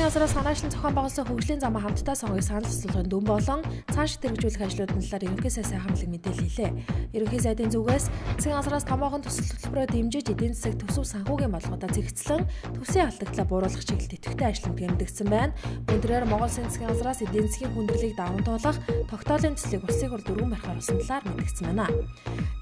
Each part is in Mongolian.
газраас санаачлан зохион байгуулсан хөгжлийн замаа хамтдаа сонгох санал асуулгын дүн болон цааш хэрэгжүүлэх ажлуудын талаар ерөнхий сайдын хамтлаг мэдээлэл хийлээ. Ерөнхий сайдын зүгээс засгийн газраас томоохон төсөл хөтөлбөрөөр дэмжиж эдийн засаг төсөв санхүүгийн бодлогодоо зэгцлэн төсвийн алдагдлаа бууруулах чиглэлд идэвхтэй ажилламт гэмтэгдсэн байна. Үүнээр Монгол Улсын засгийн газраас эдийн засгийн хүндрэлийг даван туулах тогтоолын төслийг улсын хурд дөрвөн барихаар болсон талаар мэдгдсэн байна.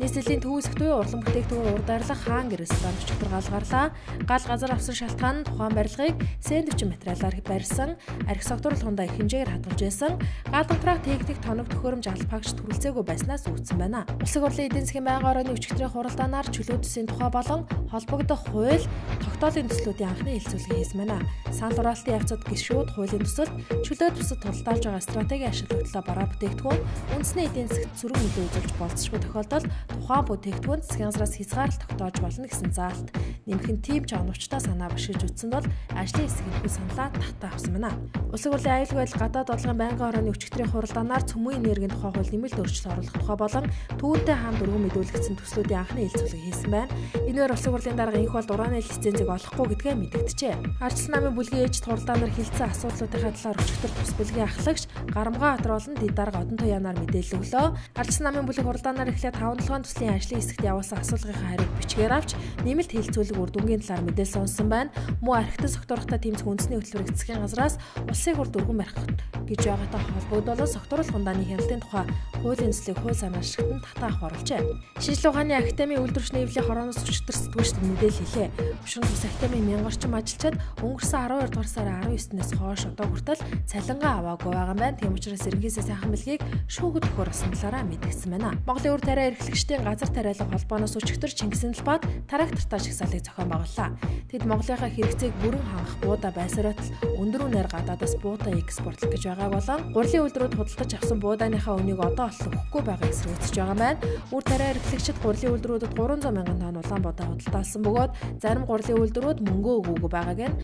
Нийслэлийн төвөөсөх туяа урлан бүтээгдэхүүн урдарлах хаан гэр ресторан 44 гал гарлаа. Гал газар авсан шалтгаан нь тухайн барилгыг сэндвич материалаар барьсан, архи согтууруулах хундаа их хэмжээгээр хадгалж байсан. Гал контракт техник тоног төхөөрөмж албаагч төрөлцөөгүй байснаас үүдсэн байна. Улсын хурлын эдийн засгийн байнгын орооны өчигдрийн хуралдаанаар чөлөө төсвийн тухай болон холбогдох хууль, тогтоолын төслүүдийн анхны хэлэлцүүлэг хийсэн байна. Санал хураалтын явцад гишүүд хуулийн төсөлд чөлөө төсөд тулталж байгаа стратегийн ашиглалтаа бараа бүтээгдэхүүн үндэсний эдийн засагт сөрөг нөлөө үзүүлж болцсохгүй тохиолдолд тухайн бүтээгдэхүүн засгийн газраас хязгаарлалт тогтоож болно гэсэн заалт нэмэх нь тийм ч оновчтой санаа башиж үтсэнд бол ажлын хэсгийн хүү саналаа татаа авсан байна. Улсын хурлын аюулгүй байдал гадаад бодлогын байнгын орооны өчигдрийн хуралдаанаар цөмийн энергийн тухай хууль нэмэлт өөрчлөлт оруулах тухай болон түүнтэй хамт өргөн мэдүүлэгдсэн төслүүдийн анхны хэлэлцүүлэг хийсэн байна. Энэгээр улсын хурлын дарга инх бол дурааны лицензийг олохгүй гэдгээ мэдэгджээ. Ардчилсан намын бүлгийн ээжд хуралдаанаар хилцсэн асуудлуудынхаа талаар өчигдөр тус бүлгийн ахлагч Гарамгаа Атролн дэд дарга одон туяанаар мэдээлэл өглөө. Ардчилсан намын бүлэг хуралдаанаар эхлээд 5-7 төслийн ажлын хэсэгт явуулсан асуулгынхаа хариуг бичгээр авч нэмэлт хэлэлцүүлэг үр дүнгийн талаар мэдээлэл сонсон байна. Мөн архитект согтуурахтай тэмцэх үндэсний хөтөлбөрийг засгийн газраас улсын хурд өргөн барих гэж байгаатай холбогдуулан согтууруулах хундааны хяналтын тухай хуулийн төслийг хууль санаачлагтанд татаа авах оруулжээ. Шинжлэх ухааны академийн үйлдвэрч нэвлийн хорооноос өчигдөр сэтгүүлчд мэдээлэл хийлээ. Өшрөн тус академийн 1000 орчим ажилчид өнгөрсөн 12 дугаар сарын 19-ээс хойш одоо хүртэл цалингаа аваагүй байгаа юм байна. Тийм учраас ерөнхий сайдын мэлгийг шүүхэд өгөхөр болсон талаараа мэдгдсэн байна. Монголын үр тариа эрхлэгчдийн газар тариалга холбооноос өчигдөр Чингисийн талбайд трактортай жагсаалыг зохион байгууллаа. Тэд Монголынхаа хэрэгцээг бүрэн хангах буудаа байсаратал өндөр үнээр гадаадаас буудаа экспортлох гэж байгааг болон гурилын үйлдвэрүүд худалдаж авсан буудааныхаа үнийг одоо олох өгөхгүй байгаа эсрэгцэж байгаа байна. Үр тариа эрхлэгчид гурилын үйлдвэрүүдэд 300 мянган тонн улаан буудаа худалдаалсан бөгөөд зарим гурилын үйлдвэрүүд мөнгөө өгөөгүй байгааг нь